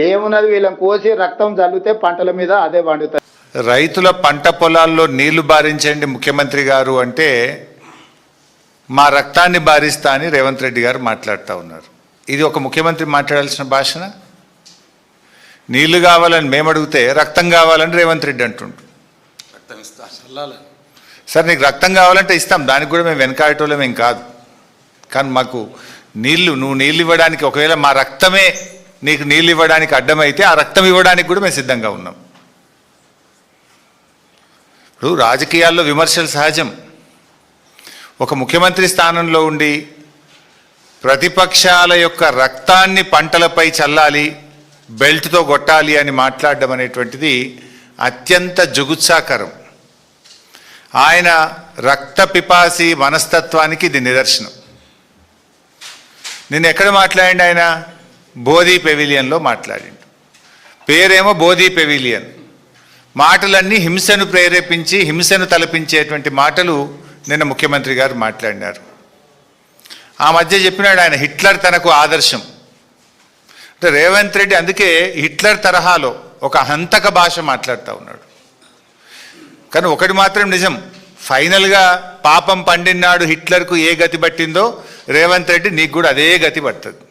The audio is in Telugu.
ఏమున్నది, వీళ్ళని కోసి రక్తం చల్లితే పంటల మీద అదే పండుతాయి. రైతుల పంట పొలాల్లో నీళ్లు బారించండి ముఖ్యమంత్రి గారు అంటే మా రక్తాన్ని బారిస్తా అని రేవంత్ రెడ్డి గారు మాట్లాడుతూ ఉన్నారు. ఇది ఒక ముఖ్యమంత్రి మాట్లాడాల్సిన భాషన? నీళ్లు కావాలని మేము అడిగితే రక్తం కావాలని రేవంత్ రెడ్డి అంటుండు. రక్తం ఇస్తా సార్, నీకు రక్తం కావాలంటే ఇస్తాం, దానికి కూడా మేము వెనకాడటోళ్ళం ఏం కాదు. కానీ మాకు నువ్వు నీళ్ళు ఇవ్వడానికి, ఒకవేళ మా రక్తమే నీకు నీళ్ళు ఇవ్వడానికి అడ్డమైతే ఆ రక్తం ఇవ్వడానికి కూడా మేము సిద్ధంగా ఉన్నాం. ఇప్పుడు రాజకీయాల్లో విమర్శలు సహజం. ఒక ముఖ్యమంత్రి స్థానంలో ఉండి ప్రతిపక్షాల యొక్క రక్తాన్ని పంటలపై చల్లాలి, బెల్ట్తో కొట్టాలి అని మాట్లాడడం అనేటువంటిది అత్యంత జుగుత్సాకరం. ఆయన రక్త పిపాసి మనస్తత్వానికి ఇది నిదర్శనం. నిన్న ఎక్కడ మాట్లాడిండు ఆయన? బోధి పెవిలియన్లో మాట్లాడిండు. పేరేమో బోధి పెవిలియన్. మాటలన్నీ హింసను ప్రేరేపించి హింసను తలపించేటువంటి మాటలు నిన్న ముఖ్యమంత్రి గారు మాట్లాడినారు. ఆ మధ్య చెప్పినాడు ఆయన హిట్లర్ తనకు ఆదర్శం అంటే. రేవంత్ రెడ్డి అందుకే హిట్లర్ తరహాలో ఒక హంతక భాష మాట్లాడుతూ ఉన్నాడు. కానీ ఒకటి మాత్రం నిజం, ఫైనల్గా పాపం పండినాడు హిట్లర్కు ఏ గతి పట్టిందో రేవంత్ రెడ్డి నీకు కూడా అదే గతి పడుతుంది.